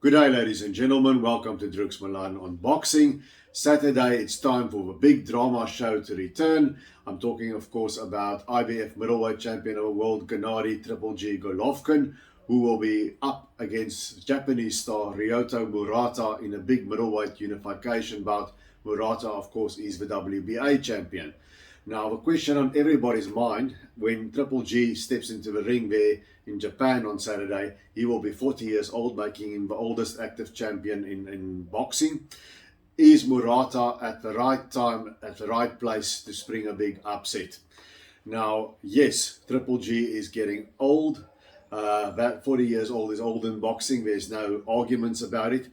Good day, ladies and gentlemen. Welcome to Drux Milan Unboxing. Saturday, it's time for the big drama show to return. I'm talking, of course, about IBF middleweight champion of the world, Gennadiy Triple G Golovkin, who will be up against Japanese star Ryota Murata in a big middleweight unification bout. Murata, of course, is the WBA champion. Now, the question on everybody's mind, when Triple G steps into the ring there in Japan on Saturday, he will be 40 years old, making him the oldest active champion in boxing. Is Murata at the right time, at the right place to spring a big upset? Now, yes, Triple G is getting old. That 40 years old is old in boxing. There's no arguments about it.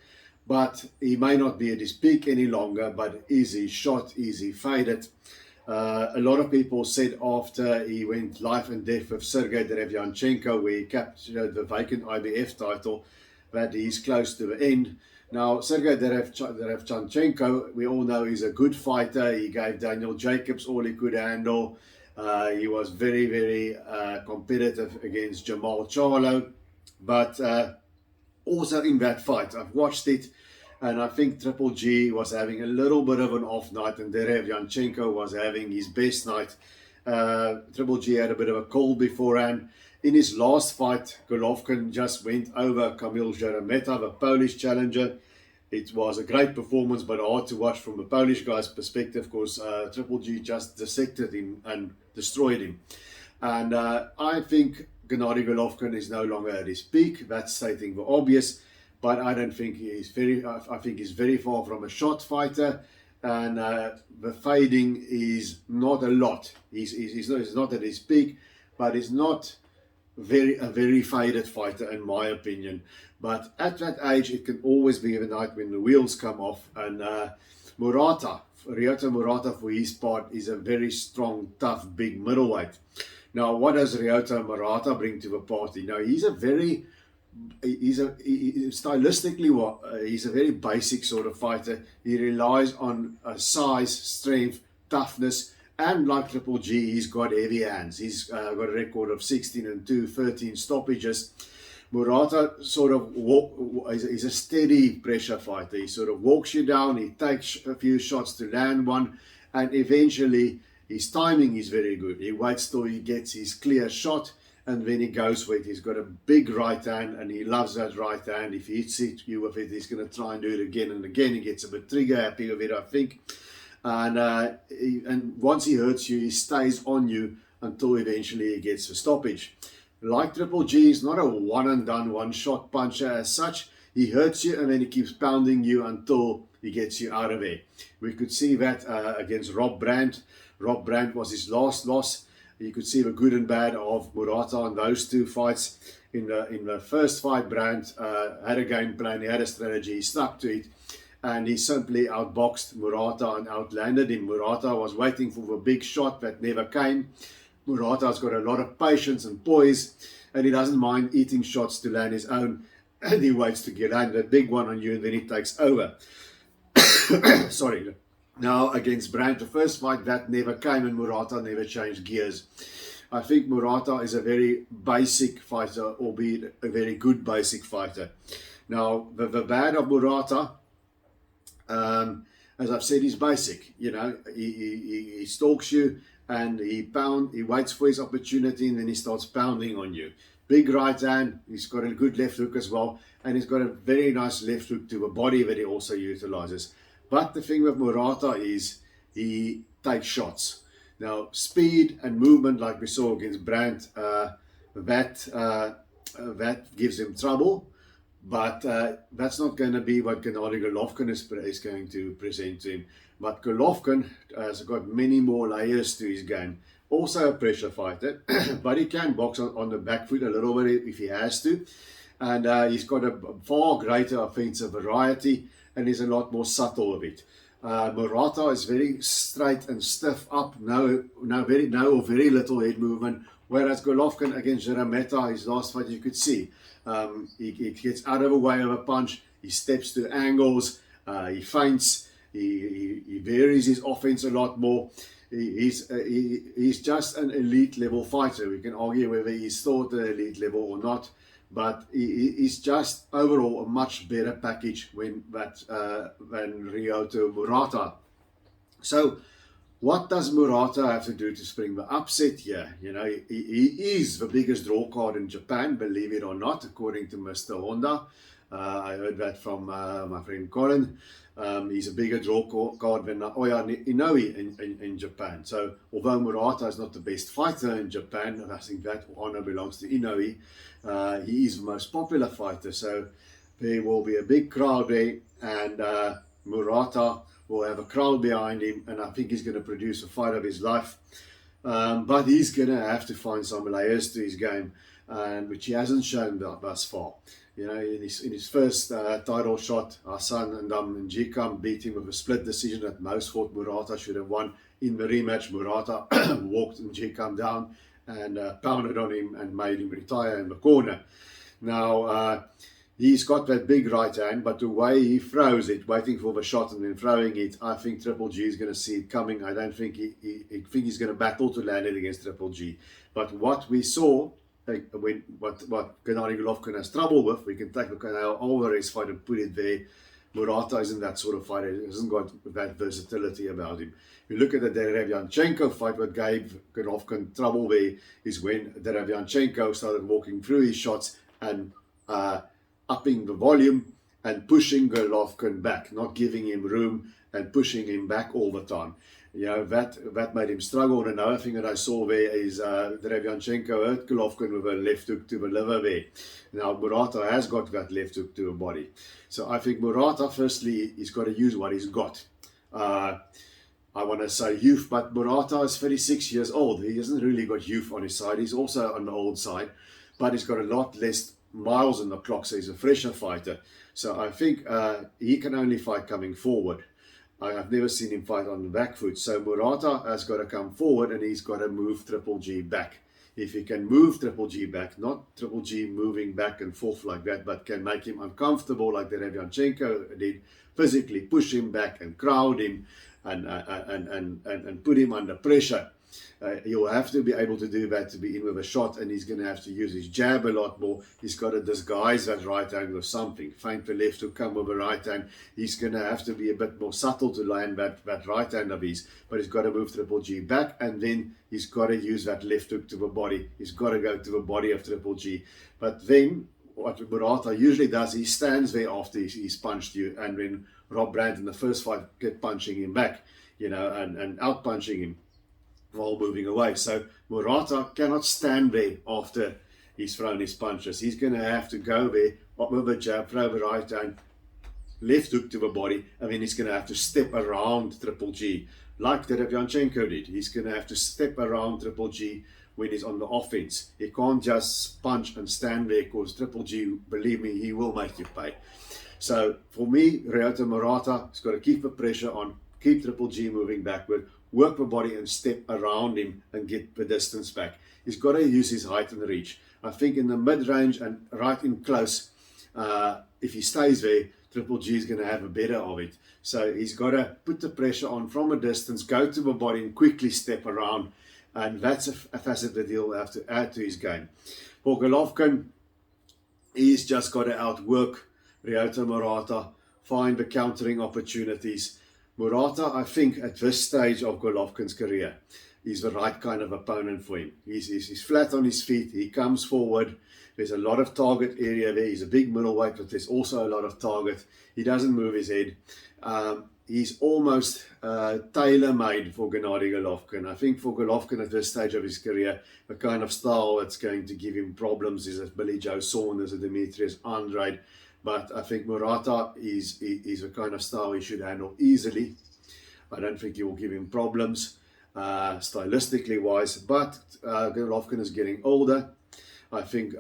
But he may not be at his peak any longer, but is he shot? Is he faded? A lot of people said after he went life and death with Sergey Derevyanchenko, where he captured the vacant IBF title, that he's close to the end. Now, Sergey Derevyanchenko, we all know he's a good fighter. He gave Daniel Jacobs all he could handle. He was very, very competitive against Jamal Charlo. But also in that fight, I've watched it, and I think Triple G was having a little bit of an off night, and Derevyanchenko was having his best night. Triple G had a bit of a cold beforehand. In his last fight, Golovkin just went over Kamil Szeremeta, the Polish challenger. It was a great performance, but hard to watch from the Polish guy's perspective, because Triple G just dissected him and destroyed him. And I think Gennadiy Golovkin is no longer at his peak. That's stating the obvious. But I don't think he's I think he's very far from a shot fighter, and the fading is not a lot. He's not at his peak, but he's not a very faded fighter in my opinion. But at that age, it can always be the night when the wheels come off. And Ryota Murata, for his part, is a very strong, tough, big middleweight. Now, what does Ryota Murata bring to the party? Now, stylistically, he's a very basic sort of fighter. He relies on size, strength, toughness, and like Triple G, he's got heavy hands. He's got a record of 16-2, 13 stoppages. Murata sort of is a steady pressure fighter. He sort of walks you down, he takes a few shots to land one, and eventually his timing is very good. He waits till he gets his clear shot, and then he goes for it. He's got a big right hand, and he loves that right hand. If he hits you with it, he's going to try and do it again and again. He gets a bit trigger happy with it, I think. And once he hurts you, he stays on you until eventually he gets the stoppage. Like Triple G, he's not a one-and-done, one-shot puncher as such. He hurts you, and then he keeps pounding you until he gets you out of there. We could see that against Rob Brandt. Rob Brandt was his last loss. You could see the good and bad of Murata in those two fights. In the first fight, Brandt had a game plan, he had a strategy, he stuck to it, and he simply outboxed Murata and outlanded him. Murata was waiting for the big shot that never came. Murata's got a lot of patience and poise, and he doesn't mind eating shots to land his own, and he waits to get land a big one on you, and then he takes over. Sorry. Now, against Brandt, the first fight, that never came, and Murata never changed gears. I think Murata is a very basic fighter, albeit a very good basic fighter. Now, the bad of Murata, as I've said, is basic. You know, he stalks you, and he waits for his opportunity, and then he starts pounding on you. Big right hand, he's got a good left hook as well, and he's got a very nice left hook to the body that he also utilizes. But the thing with Murata is he takes shots. Now, speed and movement, like we saw against Brandt, that gives him trouble. But that's not going to be what Gennadiy Golovkin is going to present to him. But Golovkin has got many more layers to his game. Also a pressure fighter, but he can box on the back foot a little bit if he has to. And he's got a far greater offensive variety, and he's a lot more subtle with it. Murata is very straight and stiff up, no or very little head movement, whereas Golovkin against Szeremeta, his last fight, you could see, he gets out of the way of a punch, he steps to angles, he feints, he varies his offense a lot more. He's just an elite level fighter. We can argue whether he's thought at elite level or not, but he's just overall a much better package than Ryota Murata. So what does Murata have to do to spring the upset here? You know, he is the biggest draw card in Japan, believe it or not, according to Mr. Honda. I heard that from my friend Colin. He's a bigger draw card than Oya Inoue in Japan. So although Murata is not the best fighter in Japan, I think that honor belongs to Inoue. He is the most popular fighter. So there will be a big crowd there, and Murata will have a crowd behind him, and I think he's going to produce a fight of his life. But he's going to have to find some layers to his game, which he hasn't shown thus far. You know, in his first title shot, Hassan and Njikam beat him with a split decision that most thought Murata should have won. In the rematch, Murata walked Njikam down and pounded on him and made him retire in the corner. Now, he's got that big right hand, but the way he throws it, waiting for the shot and then throwing it, I think Triple G is going to see it coming. I don't think he's going to battle to land it against Triple G. But what we saw, what Gennadiy Golovkin has trouble with, we can take the Canelo Alvarez fight and put it there. Murata isn't that sort of fighter. He hasn't got that versatility about him. If you look at the Derevyanchenko fight, what gave Golovkin trouble there is when Derevyanchenko started walking through his shots and upping the volume and pushing Golovkin back, not giving him room and pushing him back all the time. You know, that made him struggle. And another thing that I saw there is Derevyanchenko hurt Golovkin with a left hook to the liver there. Now, Murata has got that left hook to the body. So I think Murata, firstly, he's got to use what he's got. I want to say youth, but Murata is 36 years old. He hasn't really got youth on his side. He's also on the old side, but he's got a lot less miles on the clock, so he's a fresher fighter. So I think he can only fight coming forward. I've never seen him fight on the back foot. So Murata has got to come forward and he's got to move Triple G back. If he can move Triple G back, not Triple G moving back and forth like that, but can make him uncomfortable like Derevyanchenko did, physically push him back and crowd him and put him under pressure. He'll have to be able to do that to be in with a shot, and he's going to have to use his jab a lot more. He's got to disguise that right hand with something. Feint the left to come with a right hand. He's going to have to be a bit more subtle to land that right hand of his, but he's got to move Triple G back, and then he's got to use that left hook to the body. He's got to go to the body of Triple G. But then what Murata usually does, he stands there after he's punched you, and when Rob Brandt in the first fight kept punching him back, you know, and out punching him while moving away. So Murata cannot stand there after he's thrown his punches. He's going to have to go there with a jab, throw the right hand, left hook to the body, and then he's going to have to step around Triple G like Derevyanchenko did. He's going to have to step around Triple G when he's on the offense. He can't just punch and stand there, because Triple G, believe me, he will make you pay. So for me, Ryota Murata has got to keep the pressure on, keep Triple G moving backward, work the body and step around him and get the distance back. He's got to use his height and reach. I think in the mid-range and right in close, if he stays there, Triple G is going to have a better of it. So he's got to put the pressure on from a distance, go to the body and quickly step around. And that's a facet that he'll have to add to his game. For Golovkin, he's just got to outwork Ryota Murata, find the countering opportunities. Murata, I think, at this stage of Golovkin's career, is the right kind of opponent for him. He's flat on his feet. He comes forward. There's a lot of target area there. He's a big middleweight, but there's also a lot of target. He doesn't move his head. He's almost tailor-made for Gennadiy Golovkin. I think for Golovkin at this stage of his career, the kind of style that's going to give him problems is a Billy Joe Saunders, a Demetrius Andrade. But I think Murata is a kind of style he should handle easily. I don't think he will give him problems stylistically wise. But Golovkin is getting older. I think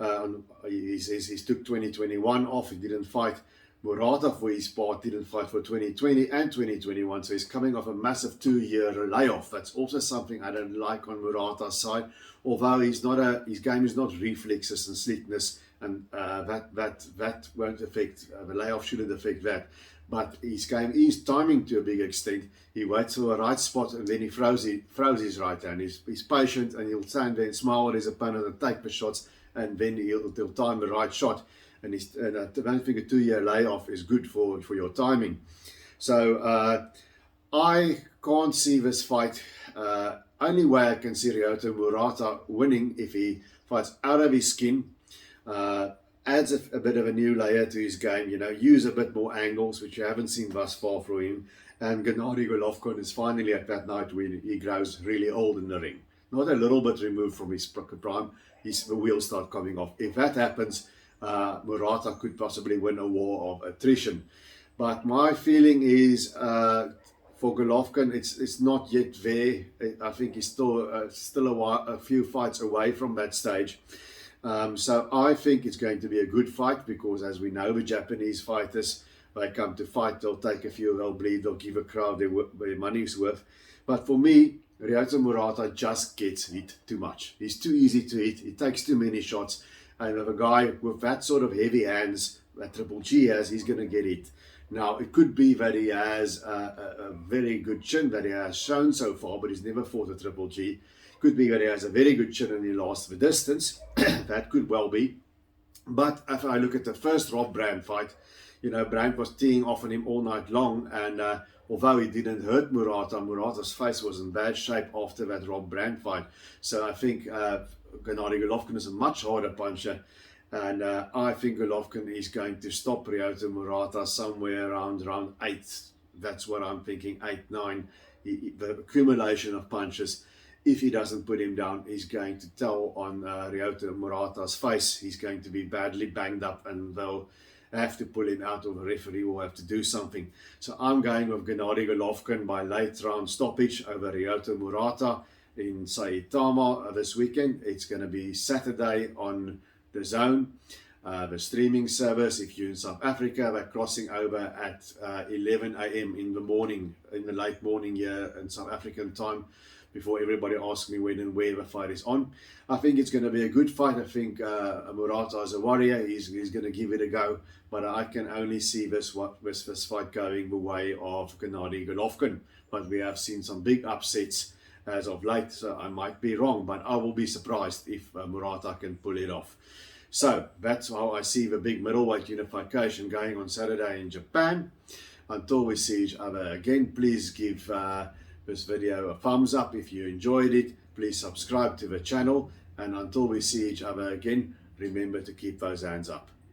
he's took 2021 off. He didn't fight. Murata, for his part, didn't fight for 2020 and 2021. So he's coming off a massive 2-year layoff. That's also something I don't like on Murata's side. Although his game is not reflexes and sleekness, and that won't affect, the layoff shouldn't affect that. But his game is timing to a big extent. He waits for a right spot and then he throws his right hand. He's patient, and he'll stand there and smile at his opponent and take the shots and then he'll time the right shot. And I don't think a 2-year layoff is good for your timing. So I can't see this fight. Only way I can see Ryota Murata winning if he fights out of his skin, adds a bit of a new layer to his game, use a bit more angles, which you haven't seen thus far from him. And Gennadiy Golovkin is finally at that night when he grows really old in the ring. Not a little bit removed from his prime, the wheels start coming off. If that happens, Murata could possibly win a war of attrition. But my feeling is for Golovkin, it's not yet there. I think he's still a few fights away from that stage. So I think it's going to be a good fight because, as we know, the Japanese fighters, they come to fight, they'll take a few, they'll bleed, they'll give a crowd their money's worth. But for me, Ryota Murata just gets hit too much. He's too easy to hit. He takes too many shots. And if a guy with that sort of heavy hands that Triple G has, he's going to get hit. Now, it could be that he has a very good chin that he has shown so far, but he's never fought a Triple G. Could be that he has a very good chin and he lasts the distance. That could well be. But if I look at the first Rob Brand fight, Brand was teeing off on him all night long, and although he didn't hurt Murata, Murata's face was in bad shape after that Rob Brand fight. So I think Gennadiy Golovkin is a much harder puncher, and I think Golovkin is going to stop Ryota Murata somewhere around round 8. That's what I'm thinking, 8, 9. The accumulation of punches. If he doesn't put him down, he's going to tell on Ryota Murata's face. He's going to be badly banged up, and they'll have to pull him out, or the referee will have to do something. So I'm going with Gennadiy Golovkin by late round stoppage over Ryota Murata in Saitama this weekend. It's going to be Saturday on the Zone, the streaming service. If you're in South Africa, they're crossing over at 11 a.m. in the morning, in the late morning here in South African time, before everybody asks me when and where the fight is on. I think it's going to be a good fight. I think Murata is a warrior. He's going to give it a go. But I can only see this fight going the way of Gennadiy Golovkin. But we have seen some big upsets as of late, so I might be wrong. But I will be surprised if Murata can pull it off. So that's how I see the big middleweight unification going on Saturday in Japan. Until we see each other again, please give this video a thumbs up if you enjoyed it. Please subscribe to the channel, and until we see each other again, remember to keep those hands up.